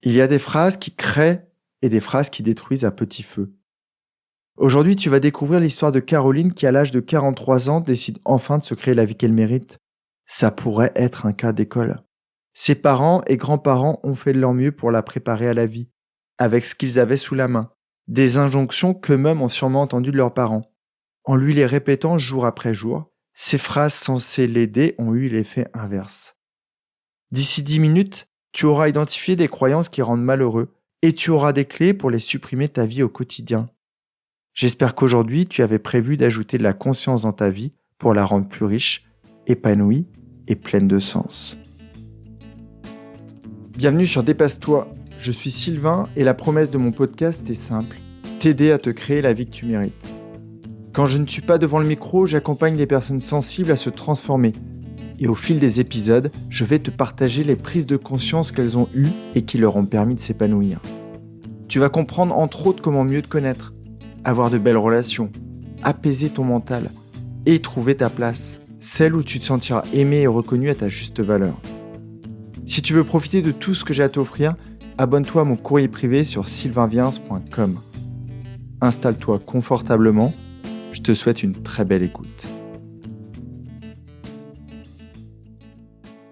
Il y a des phrases qui créent et des phrases qui détruisent à petit feu. Aujourd'hui, tu vas découvrir l'histoire de Caroline qui, à l'âge de 43 ans, décide enfin de se créer la vie qu'elle mérite. Ça pourrait être un cas d'école. Ses parents et grands-parents ont fait de leur mieux pour la préparer à la vie, avec ce qu'ils avaient sous la main. Des injonctions qu'eux-mêmes ont sûrement entendues de leurs parents. En lui les répétant jour après jour, ces phrases censées l'aider ont eu l'effet inverse. D'ici 10 minutes, tu auras identifié des croyances qui rendent malheureux et tu auras des clés pour les supprimer de ta vie au quotidien. J'espère qu'aujourd'hui, tu avais prévu d'ajouter de la conscience dans ta vie pour la rendre plus riche, épanouie et pleine de sens. Bienvenue sur Dépasse-toi. Je suis Sylvain et la promesse de mon podcast est simple, t'aider à te créer la vie que tu mérites. Quand je ne suis pas devant le micro, j'accompagne les personnes sensibles à se transformer. Et au fil des épisodes, je vais te partager les prises de conscience qu'elles ont eues et qui leur ont permis de s'épanouir. Tu vas comprendre entre autres comment mieux te connaître, avoir de belles relations, apaiser ton mental et trouver ta place, celle où tu te sentiras aimé et reconnu à ta juste valeur. Si tu veux profiter de tout ce que j'ai à t'offrir, abonne-toi à mon courrier privé sur sylvainviens.com. Installe-toi confortablement, je te souhaite une très belle écoute.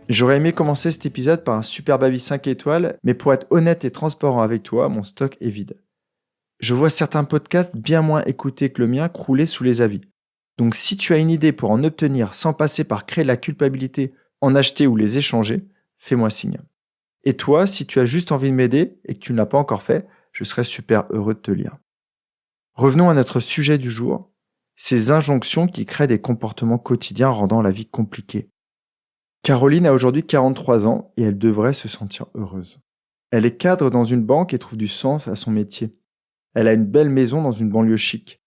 J'aurais aimé commencer cet épisode par un superbe avis 5 étoiles, mais pour être honnête et transparent avec toi, mon stock est vide. Je vois certains podcasts bien moins écoutés que le mien crouler sous les avis. Donc si tu as une idée pour en obtenir sans passer par créer la culpabilité, en acheter ou les échanger, fais-moi signe. Et toi, si tu as juste envie de m'aider et que tu ne l'as pas encore fait, je serais super heureux de te lire. Revenons à notre sujet du jour, ces injonctions qui créent des comportements quotidiens rendant la vie compliquée. Caroline a aujourd'hui 43 ans et elle devrait se sentir heureuse. Elle est cadre dans une banque et trouve du sens à son métier. Elle a une belle maison dans une banlieue chic.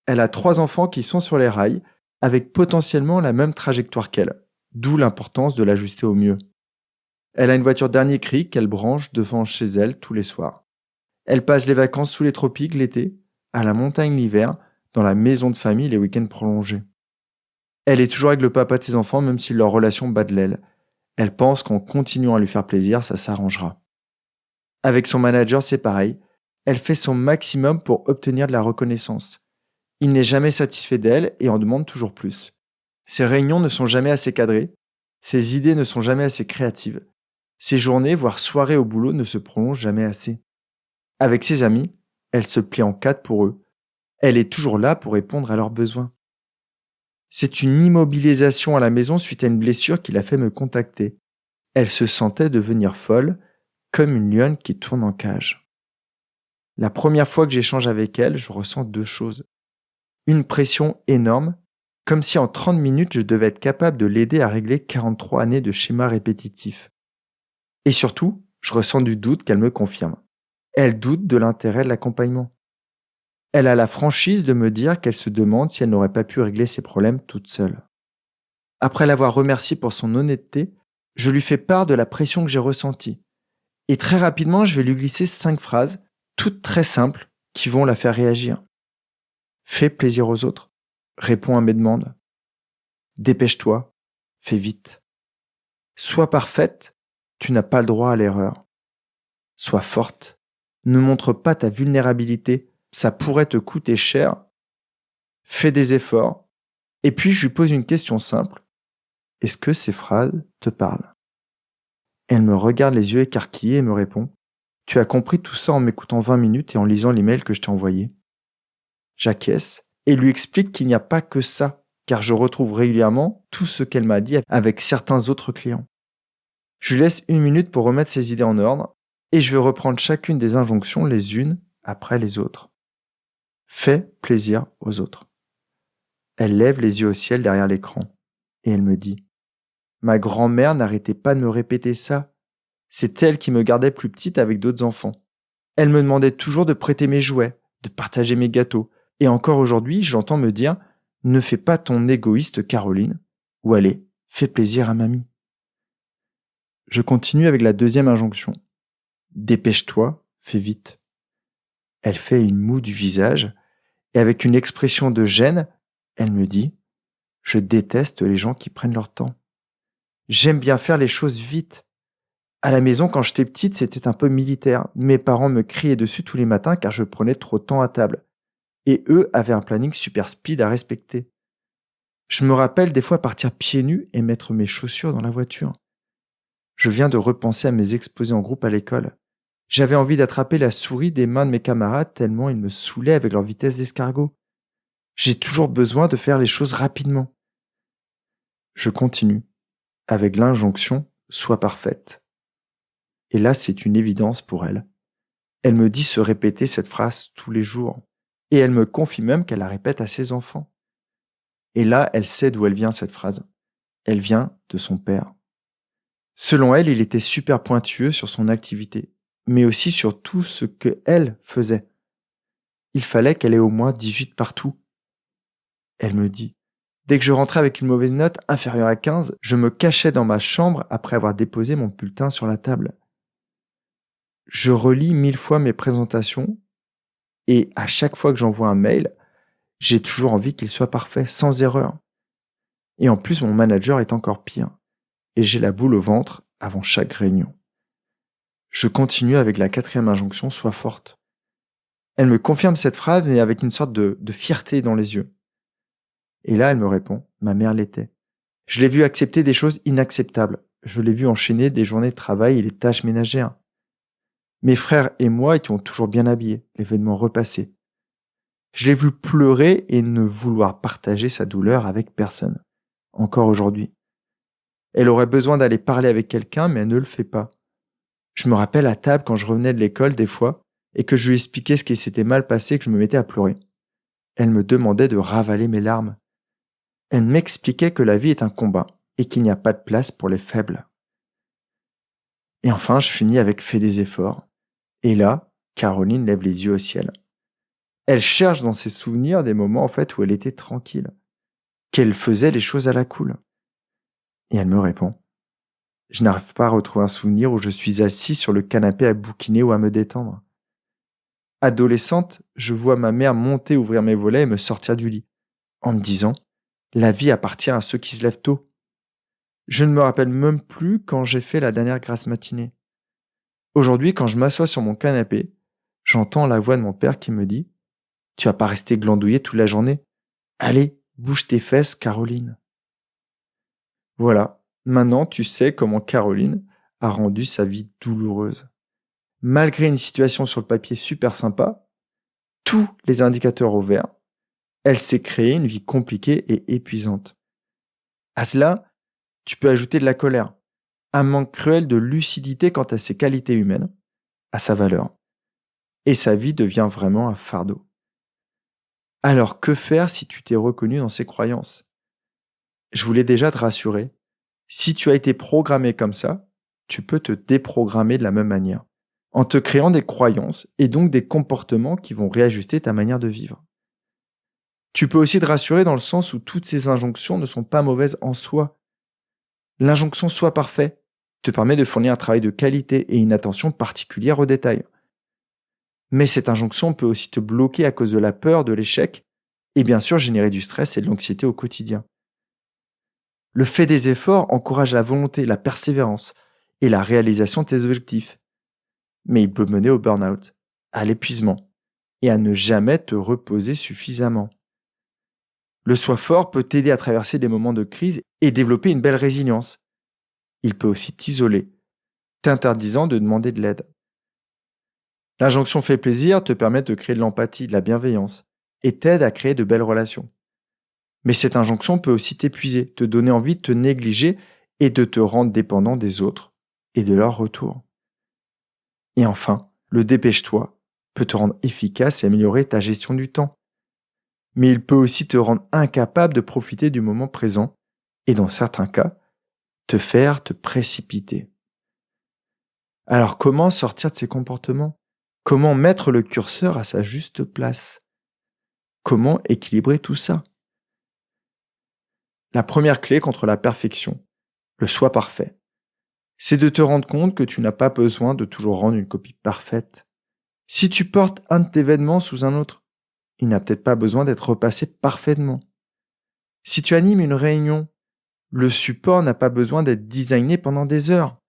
Elle a 3 enfants qui sont sur les rails, avec potentiellement la même trajectoire qu'elle, d'où l'importance de l'ajuster au mieux. Elle a une voiture dernier cri qu'elle branche devant chez elle tous les soirs. Elle passe les vacances sous les tropiques l'été, à la montagne l'hiver, dans la maison de famille les week-ends prolongés. Elle est toujours avec le papa de ses enfants même si leur relation bat de l'aile. Elle pense qu'en continuant à lui faire plaisir, ça s'arrangera. Avec son manager, c'est pareil. Elle fait son maximum pour obtenir de la reconnaissance. Il n'est jamais satisfait d'elle et en demande toujours plus. Ses réunions ne sont jamais assez cadrées. Ses idées ne sont jamais assez créatives. Ses journées, voire soirées au boulot, ne se prolongent jamais assez. Avec ses amis, elle se plie en 4 pour eux. Elle est toujours là pour répondre à leurs besoins. C'est une immobilisation à la maison suite à une blessure qui l'a fait me contacter. Elle se sentait devenir folle, comme une lionne qui tourne en cage. La première fois que j'échange avec elle, je ressens 2 choses. Une pression énorme, comme si en 30 minutes je devais être capable de l'aider à régler 43 années de schémas répétitifs. Et surtout, je ressens du doute qu'elle me confirme. Elle doute de l'intérêt de l'accompagnement. Elle a la franchise de me dire qu'elle se demande si elle n'aurait pas pu régler ses problèmes toute seule. Après l'avoir remerciée pour son honnêteté, je lui fais part de la pression que j'ai ressentie. Et très rapidement, je vais lui glisser 5 phrases, toutes très simples, qui vont la faire réagir. Fais plaisir aux autres. Réponds à mes demandes. Dépêche-toi. Fais vite. Sois parfaite. Tu n'as pas le droit à l'erreur. Sois forte. Ne montre pas ta vulnérabilité. Ça pourrait te coûter cher. Fais des efforts. Et puis, je lui pose une question simple. Est-ce que ces phrases te parlent ? Elle me regarde les yeux écarquillés et me répond. Tu as compris tout ça en m'écoutant 20 minutes et en lisant l'email que je t'ai envoyé. J'acquiesce et lui explique qu'il n'y a pas que ça, car je retrouve régulièrement tout ce qu'elle m'a dit avec certains autres clients. Je lui laisse 1 minute pour remettre ses idées en ordre et je vais reprendre chacune des injonctions les unes après les autres. Fais plaisir aux autres. Elle lève les yeux au ciel derrière l'écran et elle me dit « Ma grand-mère n'arrêtait pas de me répéter ça. C'est elle qui me gardait plus petite avec d'autres enfants. Elle me demandait toujours de prêter mes jouets, de partager mes gâteaux. Et encore aujourd'hui, j'entends me dire « Ne fais pas ton égoïste, Caroline. » ou « Allez, fais plaisir à mamie. » Je continue avec la 2e injonction. « Dépêche-toi, fais vite. » Elle fait une moue du visage et avec une expression de gêne, elle me dit « Je déteste les gens qui prennent leur temps. J'aime bien faire les choses vite. À la maison, quand j'étais petite, c'était un peu militaire. Mes parents me criaient dessus tous les matins car je prenais trop de temps à table. Et eux avaient un planning super speed à respecter. Je me rappelle des fois partir pieds nus et mettre mes chaussures dans la voiture. Je viens de repenser à mes exposés en groupe à l'école. J'avais envie d'attraper la souris des mains de mes camarades tellement ils me saoulaient avec leur vitesse d'escargot. J'ai toujours besoin de faire les choses rapidement. Je continue, avec l'injonction « sois parfaite ». Et là, c'est une évidence pour elle. Elle me dit se répéter cette phrase tous les jours. Et elle me confie même qu'elle la répète à ses enfants. Et là, elle sait d'où elle vient cette phrase. Elle vient de son père. Selon elle, il était super pointueux sur son activité, mais aussi sur tout ce qu'elle faisait. Il fallait qu'elle ait au moins 18 partout. Elle me dit, dès que je rentrais avec une mauvaise note inférieure à 15, je me cachais dans ma chambre après avoir déposé mon bulletin sur la table. Je relis 1000 fois mes présentations et à chaque fois que j'envoie un mail, j'ai toujours envie qu'il soit parfait, sans erreur. Et en plus, mon manager est encore pire. Et j'ai la boule au ventre avant chaque réunion. Je continue avec la 4e injonction, sois forte. Elle me confirme cette phrase, mais avec une sorte de fierté dans les yeux. Et là, elle me répond, ma mère l'était. Je l'ai vue accepter des choses inacceptables. Je l'ai vue enchaîner des journées de travail et les tâches ménagères. Mes frères et moi étions toujours bien habillés, l'événement repassé. Je l'ai vue pleurer et ne vouloir partager sa douleur avec personne. Encore aujourd'hui. Elle aurait besoin d'aller parler avec quelqu'un, mais elle ne le fait pas. Je me rappelle à table quand je revenais de l'école des fois, et que je lui expliquais ce qui s'était mal passé et que je me mettais à pleurer. Elle me demandait de ravaler mes larmes. Elle m'expliquait que la vie est un combat, et qu'il n'y a pas de place pour les faibles. Et enfin, je finis avec fais des efforts. Et là, Caroline lève les yeux au ciel. Elle cherche dans ses souvenirs des moments en fait où elle était tranquille, qu'elle faisait les choses à la cool. Et elle me répond. Je n'arrive pas à retrouver un souvenir où je suis assis sur le canapé à bouquiner ou à me détendre. Adolescente, je vois ma mère monter, ouvrir mes volets et me sortir du lit, en me disant « La vie appartient à ceux qui se lèvent tôt ». Je ne me rappelle même plus quand j'ai fait la dernière grasse matinée. Aujourd'hui, quand je m'assois sur mon canapé, j'entends la voix de mon père qui me dit « Tu vas pas rester glandouillée toute la journée. Allez, bouge tes fesses, Caroline. » Voilà, maintenant tu sais comment Caroline a rendu sa vie douloureuse. Malgré une situation sur le papier super sympa, tous les indicateurs au vert, elle s'est créée une vie compliquée et épuisante. À cela, tu peux ajouter de la colère, un manque cruel de lucidité quant à ses qualités humaines, à sa valeur. Et sa vie devient vraiment un fardeau. Alors que faire si tu t'es reconnu dans ces croyances ? Je voulais déjà te rassurer, si tu as été programmé comme ça, tu peux te déprogrammer de la même manière, en te créant des croyances et donc des comportements qui vont réajuster ta manière de vivre. Tu peux aussi te rassurer dans le sens où toutes ces injonctions ne sont pas mauvaises en soi. L'injonction « sois parfait » te permet de fournir un travail de qualité et une attention particulière aux détails. Mais cette injonction peut aussi te bloquer à cause de la peur de l'échec et bien sûr générer du stress et de l'anxiété au quotidien. Le fait des efforts encourage la volonté, la persévérance et la réalisation de tes objectifs. Mais il peut mener au burn-out, à l'épuisement et à ne jamais te reposer suffisamment. Le soi fort peut t'aider à traverser des moments de crise et développer une belle résilience. Il peut aussi t'isoler, t'interdisant de demander de l'aide. L'injonction fait plaisir te permet de créer de l'empathie, de la bienveillance et t'aide à créer de belles relations. Mais cette injonction peut aussi t'épuiser, te donner envie de te négliger et de te rendre dépendant des autres et de leur retour. Et enfin, le dépêche-toi peut te rendre efficace et améliorer ta gestion du temps. Mais il peut aussi te rendre incapable de profiter du moment présent et dans certains cas, te faire te précipiter. Alors comment sortir de ces comportements ? Comment mettre le curseur à sa juste place ? Comment équilibrer tout ça ? La première clé contre la perfection, le soi parfait, c'est de te rendre compte que tu n'as pas besoin de toujours rendre une copie parfaite. Si tu portes un de tes vêtements sous un autre, il n'a peut-être pas besoin d'être repassé parfaitement. Si tu animes une réunion, le support n'a pas besoin d'être designé pendant des heures.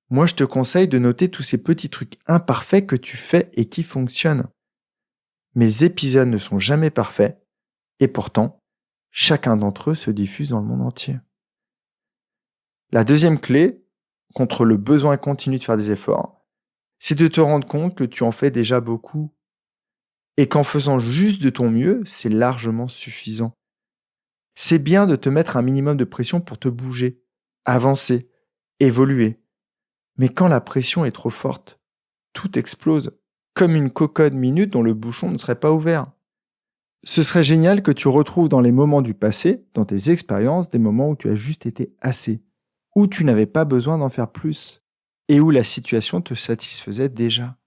Moi, je te conseille de noter tous ces petits trucs imparfaits que tu fais et qui fonctionnent. Mes épisodes ne sont jamais parfaits, et pourtant, chacun d'entre eux se diffuse dans le monde entier. La deuxième clé, contre le besoin continu de faire des efforts, c'est de te rendre compte que tu en fais déjà beaucoup, et qu'en faisant juste de ton mieux, c'est largement suffisant. C'est bien de te mettre un minimum de pression pour te bouger, avancer, évoluer. Mais quand la pression est trop forte, tout explose, comme une cocotte minute dont le bouchon ne serait pas ouvert. Ce serait génial que tu retrouves dans les moments du passé, dans tes expériences, des moments où tu as juste été assez, où tu n'avais pas besoin d'en faire plus, et où la situation te satisfaisait déjà.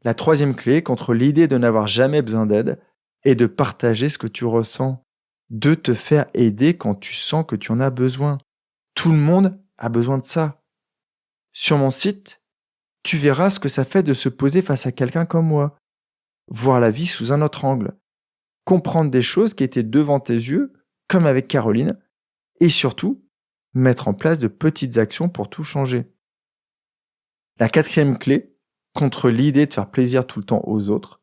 La troisième clé contre l'idée de n'avoir jamais besoin d'aide est de partager ce que tu ressens, de te faire aider quand tu sens que tu en as besoin. Tout le monde a besoin de ça. Sur mon site, tu verras ce que ça fait de se poser face à quelqu'un comme moi, voir la vie sous un autre angle, comprendre des choses qui étaient devant tes yeux, comme avec Caroline, et surtout, mettre en place de petites actions pour tout changer. La quatrième clé, contre l'idée de faire plaisir tout le temps aux autres,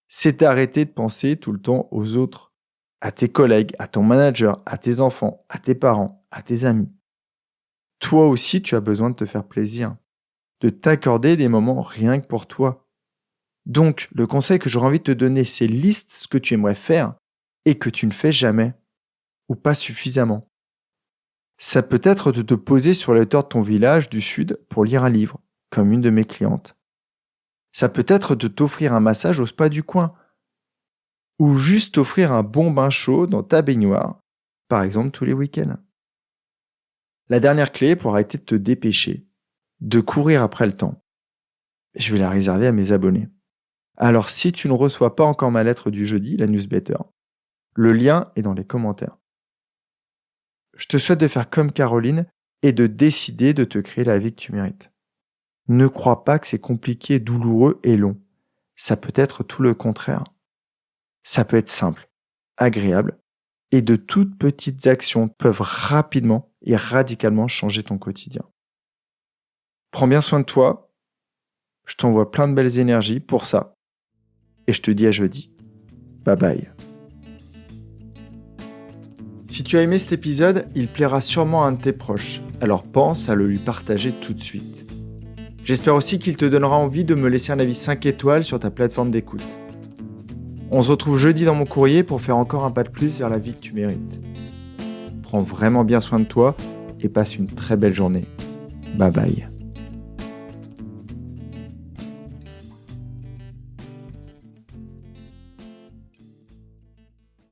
c'est d'arrêter de penser tout le temps aux autres, à tes collègues, à ton manager, à tes enfants, à tes parents, à tes amis. Toi aussi, tu as besoin de te faire plaisir, de t'accorder des moments rien que pour toi. Donc, le conseil que j'aurais envie de te donner, c'est liste ce que tu aimerais faire et que tu ne fais jamais, ou pas suffisamment. Ça peut être de te poser sur la hauteur de ton village du sud pour lire un livre, comme une de mes clientes. Ça peut être de t'offrir un massage au spa du coin, ou juste t'offrir un bon bain chaud dans ta baignoire, par exemple tous les week-ends. La dernière clé pour arrêter de te dépêcher, de courir après le temps, je vais la réserver à mes abonnés. Alors si tu ne reçois pas encore ma lettre du jeudi, la newsletter, le lien est dans les commentaires. Je te souhaite de faire comme Caroline et de décider de te créer la vie que tu mérites. Ne crois pas que c'est compliqué, douloureux et long. Ça peut être tout le contraire. Ça peut être simple, agréable, et de toutes petites actions peuvent rapidement et radicalement changer ton quotidien. Prends bien soin de toi, je t'envoie plein de belles énergies pour ça, et je te dis à jeudi. Bye bye. Si tu as aimé cet épisode, il plaira sûrement à un de tes proches, alors pense à le lui partager tout de suite. J'espère aussi qu'il te donnera envie de me laisser un avis 5 étoiles sur ta plateforme d'écoute. On se retrouve jeudi dans mon courrier pour faire encore un pas de plus vers la vie que tu mérites. Prends vraiment bien soin de toi et passe une très belle journée. Bye bye.